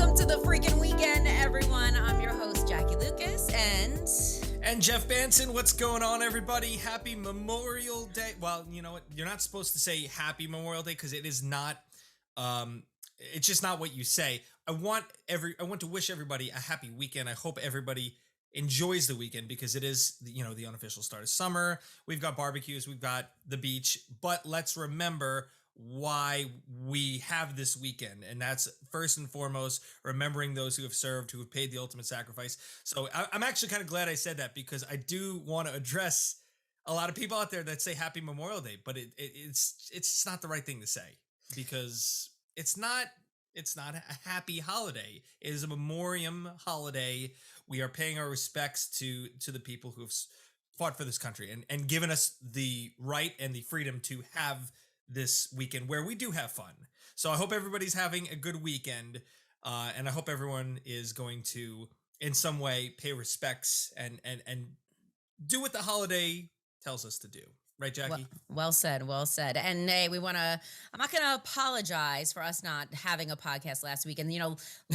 Welcome to the freaking weekend, everyone. I'm your host, Jackie Lucas, and Jeff Banson. What's going on, everybody? Happy Memorial Day. Well, you know what? You're not supposed to say Happy Memorial Day because it is not. It's just not what you say. I want to wish everybody a happy weekend. I hope everybody enjoys the weekend because it is, the unofficial start of summer. We've got barbecues, we've got the beach, but let's remember why we have this weekend, and that's first and foremost remembering those who have served, who have paid the ultimate sacrifice. So I'm actually kind of glad I said that because I do want to address a lot of people out there that say Happy Memorial Day, but it's not the right thing to say because it's not a happy holiday. It is a memoriam holiday. We are paying our respects to the people who have fought for this country and given us the right and the freedom to have this weekend where we do have fun. So I hope everybody's having a good weekend, and I hope everyone is going to, in some way, pay respects and do what the holiday tells us to do. Right, Jackie? Well said. And hey, I'm not going to apologize for us not having a podcast last week. And,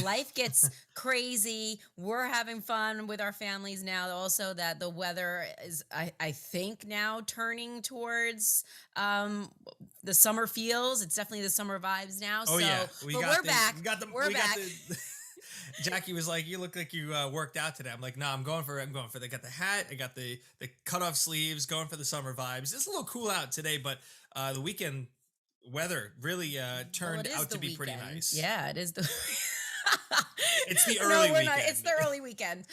life gets crazy. We're having fun with our families now. Also that the weather is, I think now turning towards the summer feels. It's definitely the summer vibes now. Oh, so, yeah. We're back. We're back. Jackie was like, "You look like you worked out today." I'm like, "No, I'm going for. They got the hat, I got the cut off sleeves, going for the summer vibes. It's a little cool out today, but the weekend weather really turned out to be pretty nice. Yeah, it is the. It's the early weekend. It's the early weekend,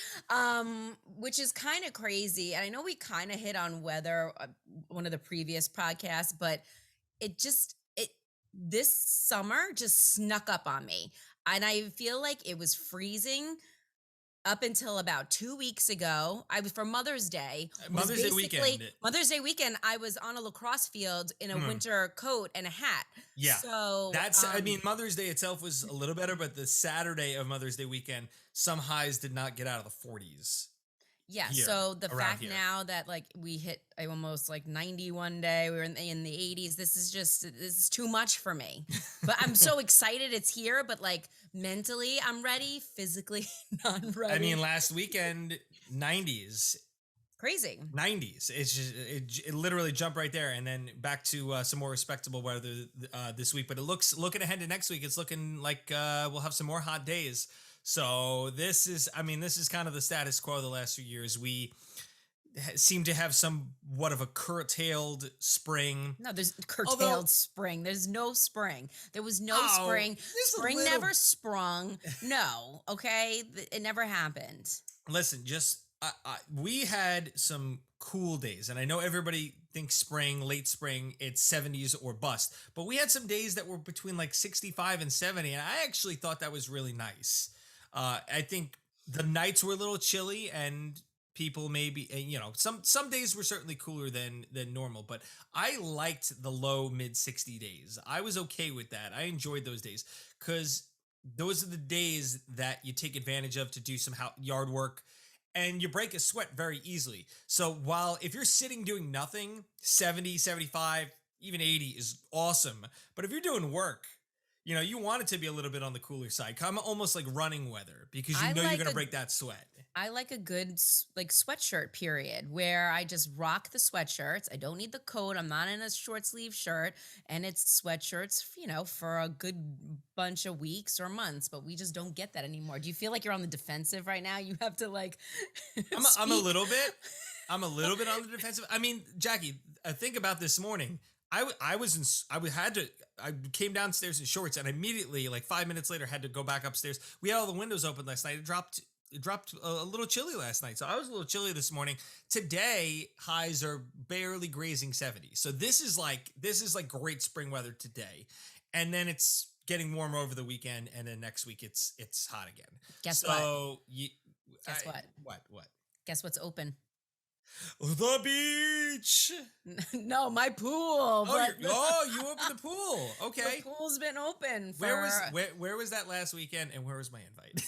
which is kind of crazy. And I know we kind of hit on weather one of the previous podcasts, but this summer just snuck up on me. And I feel like it was freezing up until about 2 weeks ago. I was for Mother's Day. Mother's Day weekend. I was on a lacrosse field in a winter coat and a hat. Yeah. So that's, Mother's Day itself was a little better, but the Saturday of Mother's Day weekend, some highs did not get out of the 40s. Yeah, so the fact now that we hit almost 91 day, we were in the 80s. This is too much for me. But I'm so excited it's here. But mentally, I'm ready. Physically, not ready. Last weekend, 90s. Crazy. 90s. It's just it literally jumped right there, and then back to some more respectable weather this week. But looking ahead to next week, it's looking like we'll have some more hot days. So this is kind of the status quo the last few years. We seem to have somewhat of a curtailed spring. No, there's curtailed spring. There's no spring. There was no spring. Spring never sprung. No, okay? It never happened. Listen, we had some cool days, and I know everybody thinks late spring, it's 70s or bust, but we had some days that were between 65 and 70, and I actually thought that was really nice. I think the nights were a little chilly, and people maybe, some days were certainly cooler than normal, but I liked the low mid 60 days. I was okay with that. I enjoyed those days because those are the days that you take advantage of to do some yard work, and you break a sweat very easily. So if you're sitting doing nothing, 70, 75, even 80 is awesome. But if you're doing work, you want it to be a little bit on the cooler side. Come almost like running weather because you're going to break that sweat. I like a good sweatshirt period where I just rock the sweatshirts. I don't need the coat. I'm not in a short sleeve shirt, and it's sweatshirts, for a good bunch of weeks or months, but we just don't get that anymore. Do you feel like you're on the defensive right now? You have to I'm a little bit. I'm a little bit on the defensive. Jackie, think about this morning. I came downstairs in shorts, and immediately, 5 minutes later, had to go back upstairs. We had all the windows open last night. It dropped a little chilly last night, so I was a little chilly this morning. Today, highs are barely grazing 70. So this is great spring weather today, and then it's getting warmer over the weekend, and then next week it's hot again. Guess what? What? Guess what's open? The beach. No, my pool. You opened the pool. Okay, the pool's been open. Where was that last weekend, and where was my invite?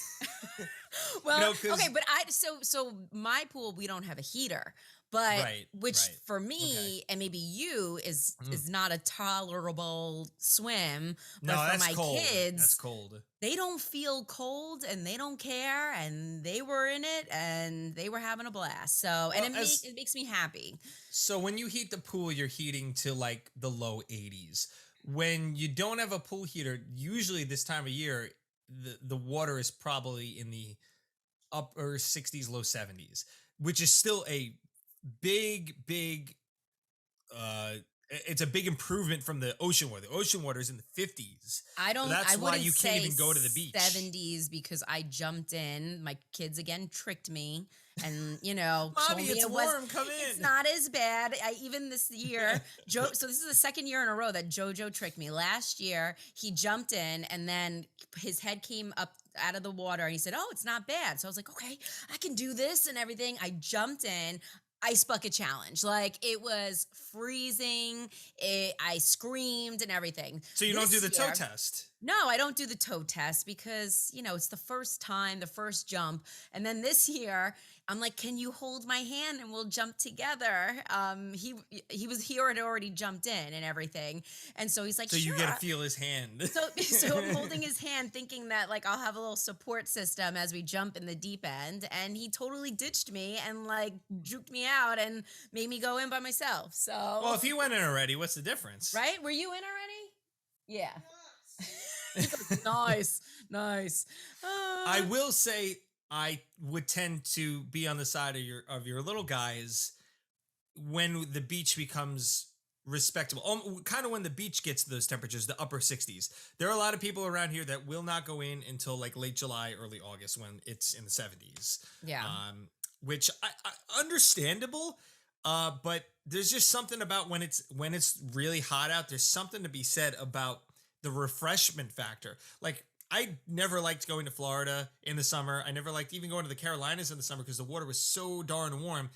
Well, okay, but so my pool, we don't have a heater, but Right. which Right. for Okay. me and maybe you Mm. is not a tolerable swim, No, but for that's my cold. That's kids, cold. they don't feel cold and they don't care and they were in it and they were having a blast. So, and Well, as it makes me happy. so when you heat the pool, you're heating to like the low 80s. When you don't have a pool heater, usually this time of year, the water is probably in the upper 60s, low 70s, which is still a big uh it's a big improvement from the ocean water. The ocean water is in the 50s. So I that's why wouldn't you can't say even go to the beach. 70s because I jumped in. My kids again tricked me and, Mommy, told me it's warm. Come it's in. not as bad. Even this year, so this is the second year in a row that Jojo tricked me. Last year, he jumped in and then his head came up out of the water and he said, "Oh, it's not bad." So I was like, "Okay, I can do this and everything." I jumped in. Ice bucket challenge. Like it was freezing. I screamed and everything. So you don't do This the toe year, test. no, I don't do the toe test because, it's the first time, the first jump. And then this year, I'm like, "Can you hold my hand and we'll jump together?" He had already jumped in and everything. And so he's like, So you "Sure." get to feel his hand. So I'm holding his hand thinking that like I'll have a little support system as we jump in the deep end, and he totally ditched me and like juked me out and made me go in by myself. Well, So, if you went in already, what's the difference? right? Were you in already? Yeah. He goes, nice, nice. I Uh, will say I would tend to be on the side of your little guys when the beach becomes respectable. Kind of when the beach gets to those temperatures, the upper 60s. There are a lot of people around here that will not go in until like late July, early August when it's in the 70s. yeah, Which I understandable. But there's just something about when it's really hot out. There's something to be said about the refreshment factor. Like I never liked going to Florida in the summer. I never liked even going to the Carolinas in the summer because the water was so darn warm,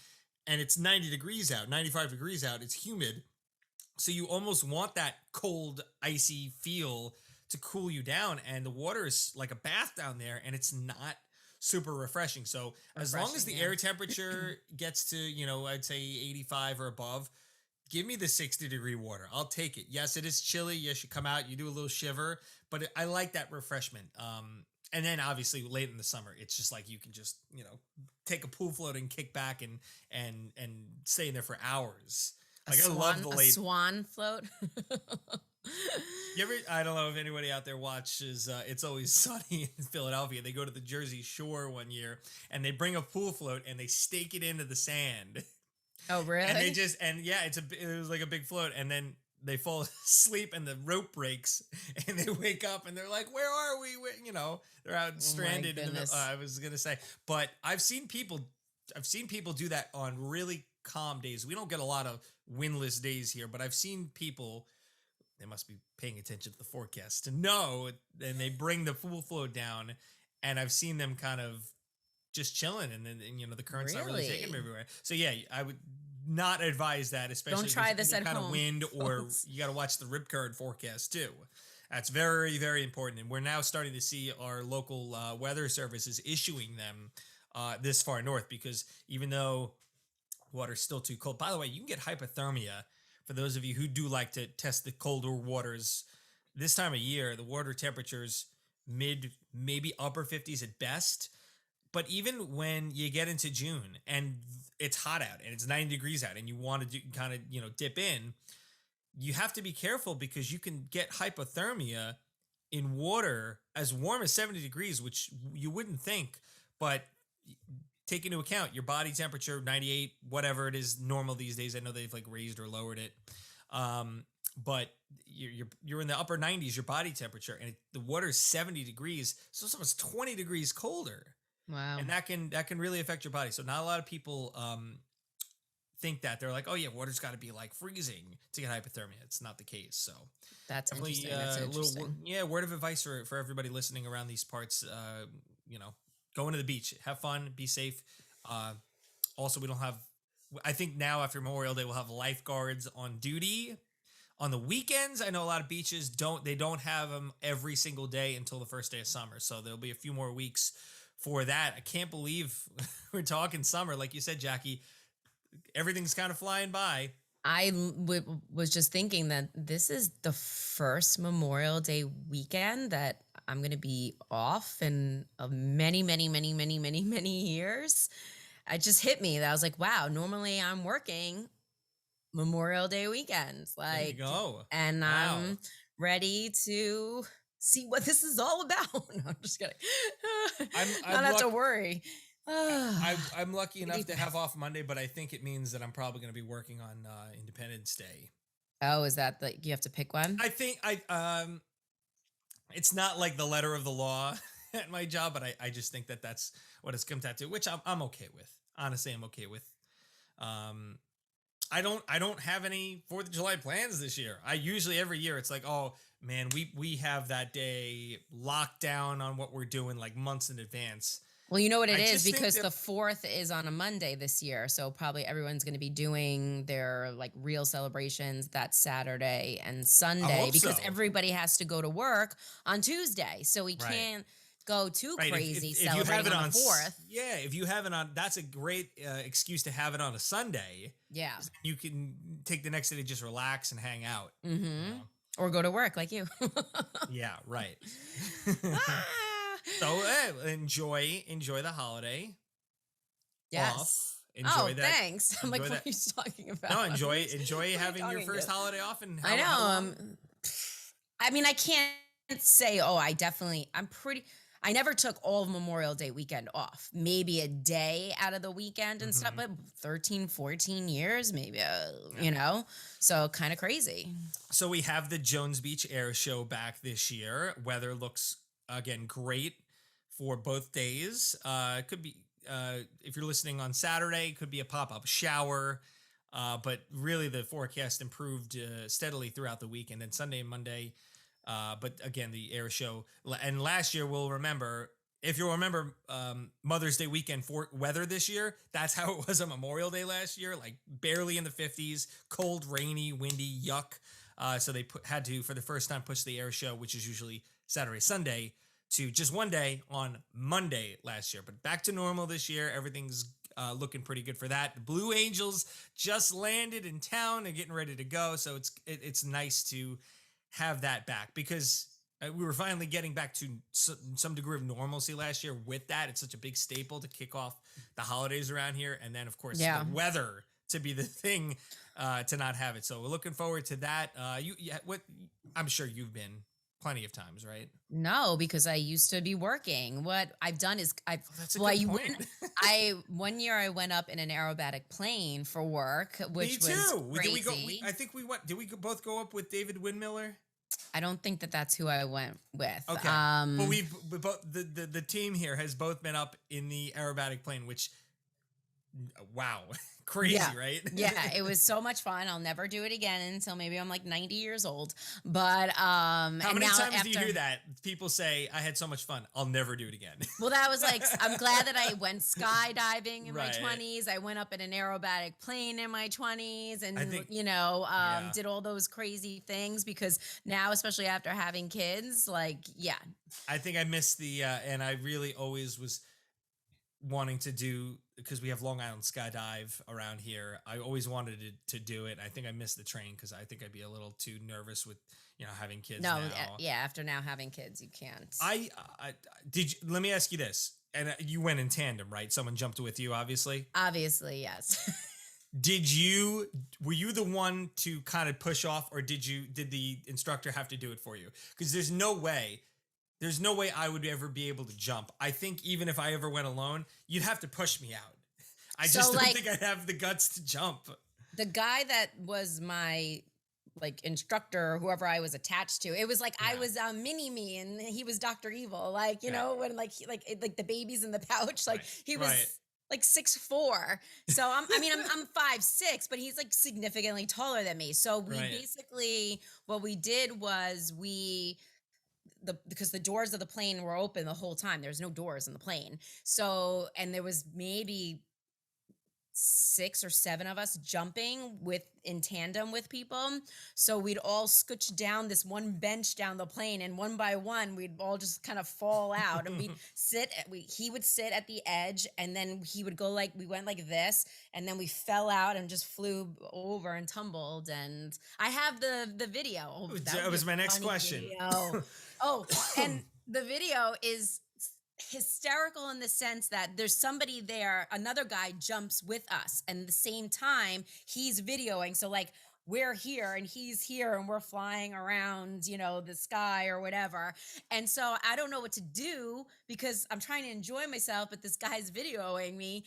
and it's 90 degrees out, 95 degrees out. It's humid, so you almost want that cold, icy feel to cool you down. And the water is like a bath down there, and it's not super refreshing. So as long as refreshing. the Yeah. air temperature gets to, I'd say 85 or above, give me the 60-degree water. I'll take it. Yes, it is chilly. Yes, you come out, you do a little shiver, but I like that refreshment. And then obviously late in the summer, it's just like you can just, take a pool float and kick back and stay in there for hours. Like I love the A late. swan float. You ever? I don't know if anybody out there watches. It's Always Sunny in Philadelphia. They go to the Jersey Shore one year and they bring a pool float and they stake it into the sand. Oh, really? And they just yeah, it was like a big float, and then they fall asleep and the rope breaks and they wake up and they're like, "Where are we?" They're out stranded. I was gonna say, but I've seen people do that on really calm days. We don't get a lot of windless days here, but I've seen people. They must be paying attention to the forecast to know, and they bring the pool float down, and I've seen them kind of just chilling, and then the current's not really taking them everywhere. So yeah, I would not advise that, especially Don't try this at kind of home, wind, or folks. you got to watch the rip current forecast too. That's very, very important, and we're now starting to see our local weather services issuing them this far north, because even though water's still too cold. By the way, you can get hypothermia for those of you who do like to test the colder waters. This time of year, the water temperatures maybe upper 50s at best. But even when you get into June and it's hot out and it's 90 degrees out and you want to kind of, dip in, you have to be careful because you can get hypothermia in water as warm as 70 degrees, which you wouldn't think, but take into account your body temperature, 98, whatever it is normal these days. I know they've like raised or lowered it. But you're in the upper 90s, your body temperature, and the water is 70 degrees. So it's almost 20 degrees colder. Wow. And that can really affect your body. So not a lot of people think that. They're like, "Oh yeah, water's got to be like freezing to get hypothermia." It's not the case. So That's definitely interesting. That's interesting. word of advice for everybody listening around these parts. Going to the beach, have fun, be safe. Also, we don't have. I think now after Memorial Day, we'll have lifeguards on duty on the weekends. I know a lot of beaches don't have them every single day until the first day of summer. So there'll be a few more weeks for that. I can't believe we're talking summer. Like you said, Jackie, everything's kind of flying by. Was just thinking that this is the first Memorial Day weekend that I'm going to be off in many, many, many, many, many, many years. It just hit me that I was like, wow, normally I'm working Memorial Day weekends. There you Like, go. and Wow. I'm ready to see what this is all about. No, I'm just kidding. I'm Not have to lucky. worry. I'm lucky Take a enough deep to have breath. off Monday, but I think it means that I'm probably going to be working on Independence Day. Oh, is that the you have to pick one? I think it's not like the letter of the law at my job, but I just think that that's what it's come down to, which I'm okay with. Honestly, I'm okay with. Um, I don't have any Fourth of July plans this year. I usually every year it's like, oh man, we have that day locked down on what we're doing like months in advance. Well, you know what it I is just think because that the 4th is on a Monday this year. So probably everyone's going to be doing their like real celebrations that Saturday and I Sunday hope because so. everybody has to go to work on Tuesday. So we Right. can't go too Right. crazy If you have celebrating it on the on, 4th. yeah, if you have it on, that's a great excuse to have it on a Sunday. Yeah. You can take the next day to just relax and hang out. You Mhm. know? Or go to work like you. Yeah. Right. Ah. So enjoy the holiday Yes. off. Oh, Enjoy that. thanks. I'm like, Enjoy what that. are you talking No, about? enjoy What are you having your talking first to? holiday off. And I how know. long? I mean, I can't say, oh, I'm pretty, I never took all of Memorial Day weekend off. Maybe a day out of the weekend and stuff, Hmm. but 13, 14 years, maybe, Yeah. so kind of crazy. So we have the Jones Beach Air Show back this year. Weather looks again great for both days. It could be if you're listening on Saturday, it could be a pop up shower. But really, the forecast improved steadily throughout the week, and then Sunday and Monday. But again, the air show, and last year we'll remember. If you'll remember, Mother's Day weekend for weather this year, that's how it was on Memorial Day last year, like barely in the 50s, cold, rainy, windy, yuck. So they had to, for the first time, push the air show, which is usually Saturday, Sunday, to just one day on Monday last year. But back to normal this year. Everything's looking pretty good for that. The Blue Angels just landed in town and getting ready to go. So it's nice to have that back because we were finally getting back to some degree of normalcy last year with that. It's such a big staple to kick off the holidays around here. And then, of course, Yeah. the weather to be the thing to not have it. So we're looking forward to that. What I'm sure you've been plenty of times, right? No, because I used to be working. What I've done is That's a well, good point. one year I went up in an aerobatic plane for work, Me which was too. Did we go? crazy. I think we went. Did we both go up with David Windmiller? I don't think that that's who I went with. Okay, but we both the team here has both been up in the aerobatic plane, which wow, crazy, Yeah. right? Yeah, it was so much fun. I'll never do it again until maybe I'm like 90 years old. But How and many now times do you after hear that? People say, I had so much fun. I'll never do it again. well, that was like I'm glad that I went skydiving in my Right. 20s. I went up in an aerobatic plane in my 20s and I think- did all those crazy things because now, especially after having kids, like yeah. I think I missed the, and I really always was wanting to do, because we have Long Island Skydive around here. I always wanted to do it. I think I missed the train because I think I'd be a little too nervous with, having kids No, now. yeah, after now having kids, you can't. I did. Let me ask you this, and you went in tandem, right? Someone jumped with you, obviously. Obviously, yes. Were you the one to kind of push off, or did the instructor have to do it for you? Because there's no way I would ever be able to jump. I think even if I ever went alone, you'd have to push me out. I So, just don't like- think I'd have the guts to jump. The guy that was my like instructor, whoever I was attached to, it was like I Yeah. was Mini Me and he was Dr. Evil. Like, you Yeah. know, when like like the babies in the pouch, like Right. he was Right. like 6'4". So I'm 5'6", but he's like significantly taller than me. So we Right. basically what we did was because the doors of the plane were open the whole time. There's no doors in the plane. So and there was maybe 6 or 7 of us jumping with in tandem with people. So we'd all scooch down this one bench down the plane, and one by one we'd all just kind of fall out, and we'd he would sit at the edge, and then he would go like we went like this, and then we fell out and just flew over and tumbled. And I have the video. Oh, That would be was a my next funny question. video. Oh, and the video is hysterical in the sense that there's somebody there, another guy jumps with us, and at the same time he's videoing. So like we're here and he's here and we're flying around, the sky or whatever. And so I don't know what to do because I'm trying to enjoy myself, but this guy's videoing me,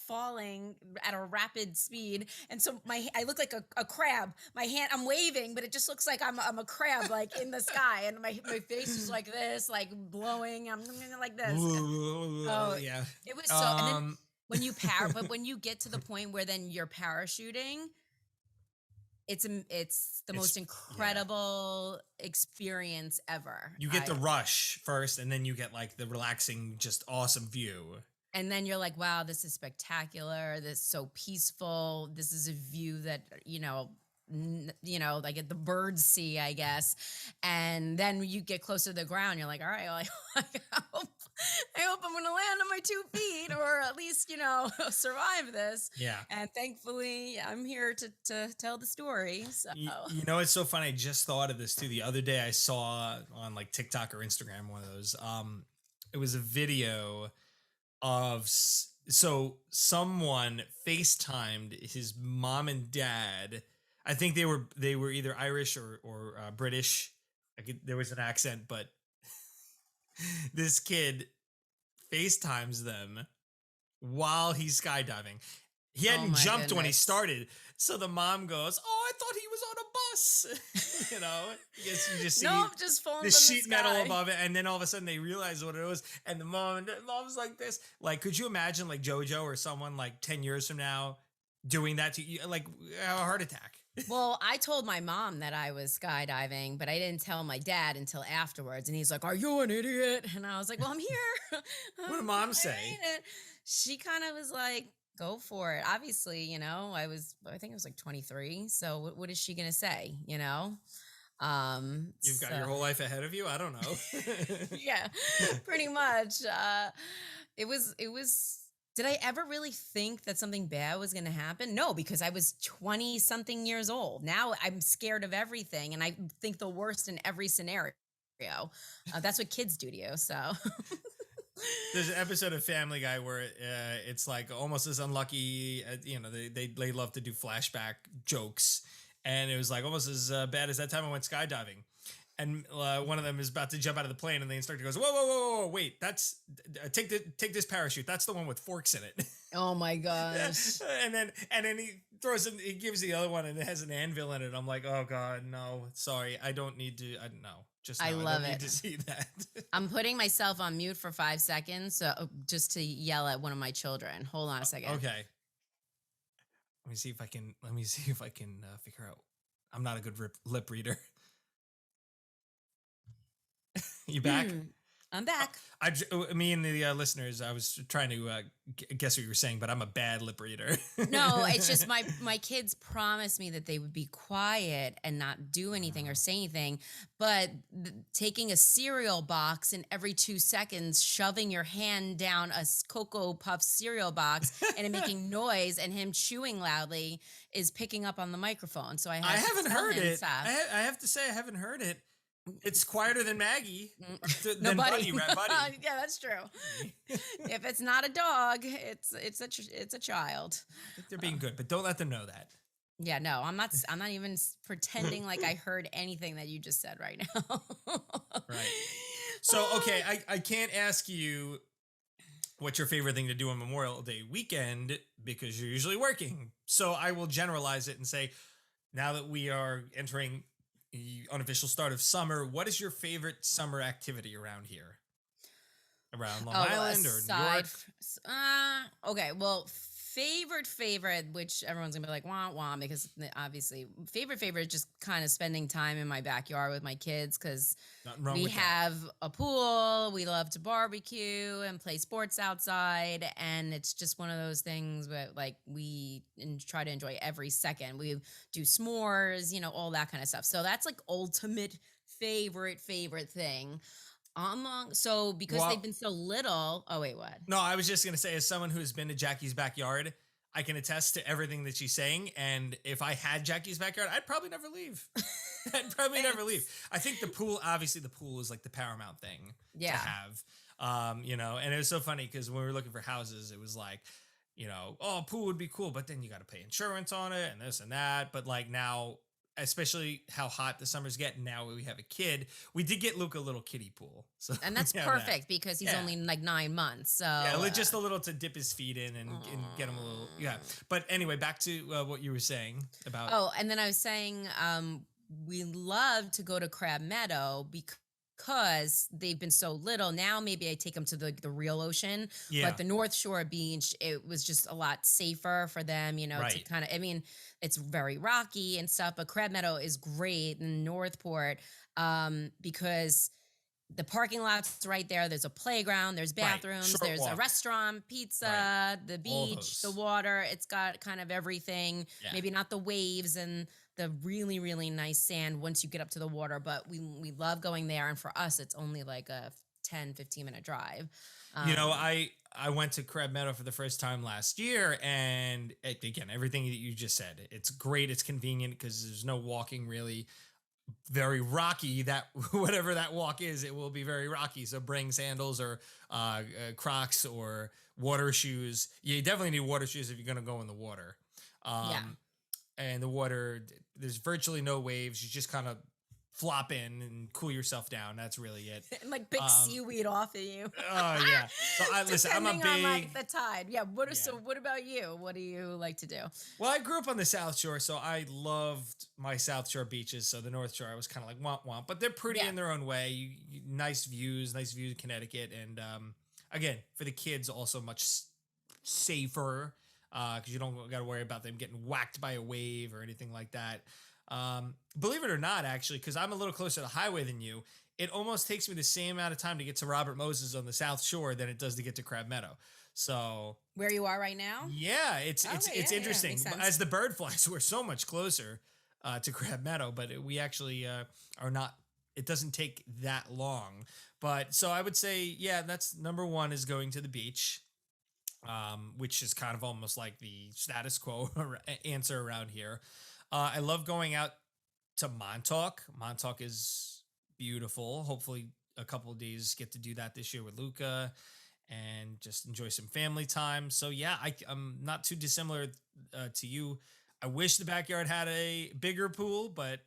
falling at a rapid speed. And so I look like a crab. My hand, I'm waving, but it just looks like I'm a crab, like in the sky. And my face is like this, like blowing. I'm like this. Oh, Yeah. it was so, and then but when you get to the point where then you're parachuting, it's the most Yeah. incredible experience ever. You get the rush first, and then you get like the relaxing, just awesome view. And then you're like, wow, this is spectacular. This is so peaceful. This is a view that, like the birds see, I guess. And then you get closer to the ground. You're like, all right, well, I hope I'm going to land on my 2 feet, or at least, survive this. Yeah. And thankfully, I'm here to tell the story. So. It's so funny. I just thought of this too. The other day I saw on like TikTok or Instagram, one of those, it was a video of, so someone FaceTimed his mom and dad. I think they were either Irish or British. There was an accent, but this kid FaceTimes them while he's skydiving. He hadn't jumped when he started. So the mom goes, "Oh, I thought he was on a bus." You just see just falling the from sheet the metal sky. above it, and then all of a sudden they realize what it was, and mom's like this. Like, could you imagine like JoJo or someone like 10 years from now doing that to you, like a heart attack? Well, I told my mom that I was skydiving, but I didn't tell my dad until afterwards. And he's like, "Are you an idiot?" And I was like, "Well, I'm here." What did mom say? She kind of was like, "Go for it." Obviously, I think I was like 23. So what is she going to say, You've got your whole life ahead of you. I don't know. Yeah, pretty much. It was, did I ever really think that something bad was going to happen? No, because I was 20 something years old. Now I'm scared of everything, and I think the worst in every scenario. That's what kids do to you. So there's an episode of Family Guy where it's like almost as unlucky. They love to do flashback jokes, and it was like almost as bad as that time I went skydiving. And one of them is about to jump out of the plane, and the instructor goes, "Whoa, wait! That's take this parachute. That's the one with forks in it." Oh my gosh! and then he throws in, he gives the other one, and it has an anvil in it. I'm like, "Oh God, no! Sorry, I don't need to. I love don't it. need to see that." I'm putting myself on mute for 5 seconds, so just to yell at one of my children. Hold on a second. Okay. Let me see if I can figure out. I'm not a good lip reader. You back? I'm back. Me and the listeners, I was trying to guess what you were saying, but I'm a bad lip reader. No, it's just my kids promised me that they would be quiet and not do anything or say anything, but taking a cereal box and every 2 seconds shoving your hand down a Cocoa Puff cereal box and it making noise and him chewing loudly is picking up on the microphone. So I haven't heard it. I have to say I haven't heard it. It's quieter than Maggie. No, than Buddy. Yeah, that's true. If it's not a dog, it's a child. I think they're being good, but don't let them know that. Yeah, no, I'm not even pretending like I heard anything that you just said right now. Right. So, okay, I can't ask you what's your favorite thing to do on Memorial Day weekend because you're usually working. So I will generalize it and say, now that we are entering the unofficial start of summer, what is your favorite summer activity around here? Around Long Island or New York? Okay, well, favorite, which everyone's gonna be like wah wah, because obviously favorite is just kind of spending time in my backyard with my kids, because Nothing wrong we with that. have a pool, we love to barbecue and play sports outside, and it's just one of those things where like try to enjoy every second. We do s'mores, all that kind of stuff. So that's like ultimate favorite thing. So because they've Well, been so little. Oh wait, what? no, I was just gonna say, as someone who's been to Jackie's backyard, I can attest to everything that she's saying. And if I had Jackie's backyard, I'd probably never leave. I'd probably never leave. I think the pool, obviously, the pool is like the paramount thing to Yeah. have. And it was so funny because when we were looking for houses, it was like, oh, pool would be cool, but then you got to pay insurance on it and this and that. But like now, especially how hot the summers get, now we have a kid. We did get Luke a little kiddie pool, so And that's we have that. perfect because he's Yeah. only like 9 months. So Yeah, just a little to dip his feet in and get him a little. Yeah. But anyway, back to what you were saying about. Oh, and then I was saying, we love to go to Crab Meadow because they've been so little. Now maybe I take them to the real ocean, Yeah. but the North Shore beach, it was just a lot safer for them, to Right. kind of. I mean, it's very rocky and stuff, but Crab Meadow is great in Northport, because the parking lot's right there. There's a playground, there's Right. bathrooms, Short there's a walk. restaurant, pizza, the All beach, the those. water. It's got kind of everything. Yeah. Maybe not the waves and the really, really nice sand once you get up to the water, but we love going there. And for us, it's only like a 10-15 minute drive. I went to Crab Meadow for the first time last year, and again, everything that you just said, it's great. It's convenient because there's no walking really. Very rocky, that whatever that walk is, it will be very rocky. So bring sandals or Crocs or water shoes. You definitely need water shoes if you're going to go in the water. Yeah. And the water, there's virtually no waves. You just kind of flop in and cool yourself down. That's really it. And like pick seaweed off of you. Oh yeah. So listen, I'm a Depending on big. like the tide. Yeah. So what about you? What do you like to do? Well, I grew up on the South Shore, so I loved my South Shore beaches. So the North Shore, I was kind of like womp womp, but they're pretty in their own way. Nice views of Connecticut, and again for the kids, also much safer because you don't got to worry about them getting whacked by a wave or anything like that. Believe it or not, actually, because I'm a little closer to the highway than you, it almost takes me the same amount of time to get to Robert Moses on the South Shore than it does to get to Crab Meadow. So where you are right now? yeah, it's interesting. makes sense. As the bird flies, we're so much closer to Crab Meadow, but we actually are not. It doesn't take that long. But so I would say, yeah, that's number one is going to the beach, which is kind of almost like the status quo answer around here. I love going out to Montauk. Montauk is beautiful. Hopefully, a couple of days get to do that this year with Luca and just enjoy some family time. So, yeah, I'm not too dissimilar to you. I wish the backyard had a bigger pool, but,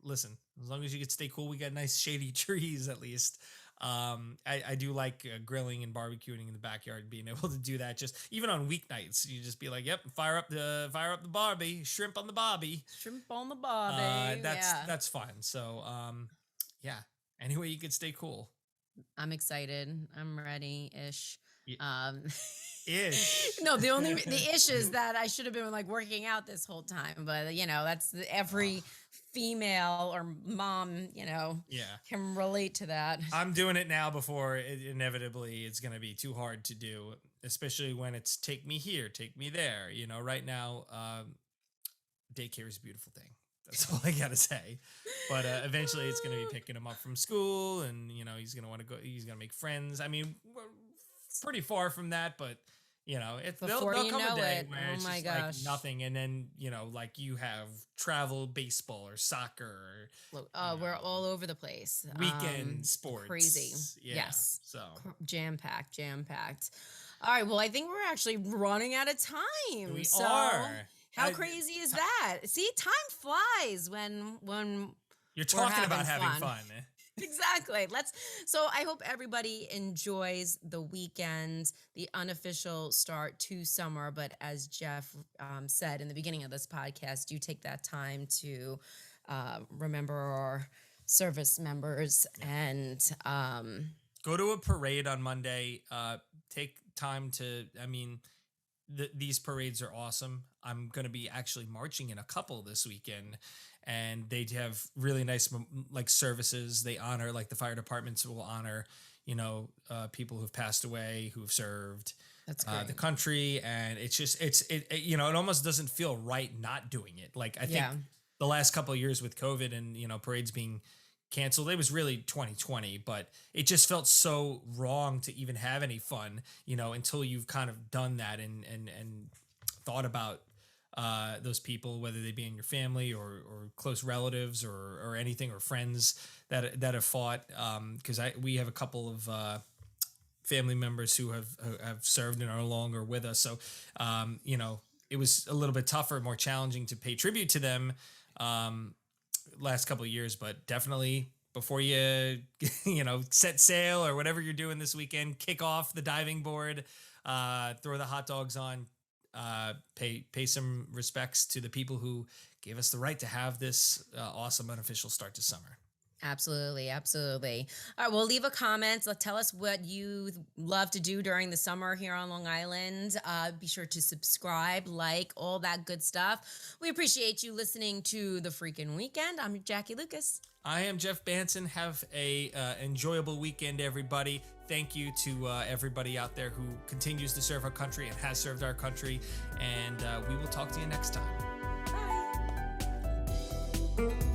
listen, as long as you could stay cool, we got nice shady trees at least. I do like grilling and barbecuing in the backyard and being able to do that. Just even on weeknights, you just be like, "Yep, fire up the barbie, shrimp on the bobby, Shrimp on the barbie." That's fun. So, yeah. Any way you could stay cool. I'm excited. I'm ready ish. Ish. No, the ish is that I should have been like working out this whole time, but that's every female or mom, can relate to that. I'm doing it now before inevitably it's going to be too hard to do, especially when it's take me here, take me there. Right now, daycare is a beautiful thing. That's all I got to say. But eventually it's going to be picking him up from school and, he's going to want to go, he's going to make friends. I mean, we're pretty far from that, but there'll come a day where it's just like nothing, and then like you have travel baseball or soccer. We're all over the place. Weekend sports, crazy. Yeah, yes, so jam packed. All right, well, I think we're actually running out of time. We are. How crazy is that? See, time flies when you're talking about having fun. Exactly. So I hope everybody enjoys the weekend, the unofficial start to summer. But as Jeff said in the beginning of this podcast, do take that time to remember our service members and go to a parade on Monday. Take time to, these parades are awesome. I'm going to be actually marching in a couple this weekend, and they have really nice like services. They honor, like the fire departments will honor, people who've passed away, who've served That's great. the country, and it's just it almost doesn't feel right not doing it. Like I think the last couple of years with COVID and parades being canceled, it was really 2020, but it just felt so wrong to even have any fun, until you've kind of done that and thought about those people, whether they be in your family or close relatives or anything, or friends that have fought. Because we have a couple of family members who have served and are no longer with us. So, it was a little bit tougher, more challenging to pay tribute to them last couple of years, but definitely before you, set sail or whatever you're doing this weekend, kick off the diving board, throw the hot dogs on, pay some respects to the people who gave us the right to have this awesome unofficial start to summer. Absolutely. Absolutely. All right. Well, leave a comment. Tell us what you love to do during the summer here on Long Island. Be sure to subscribe, like, all that good stuff. We appreciate you listening to The Freakin Weekend. I'm Jackie Lucas. I am Jeff Banson. Have a enjoyable weekend, everybody. Thank you to everybody out there who continues to serve our country and has served our country. And we will talk to you next time. Bye.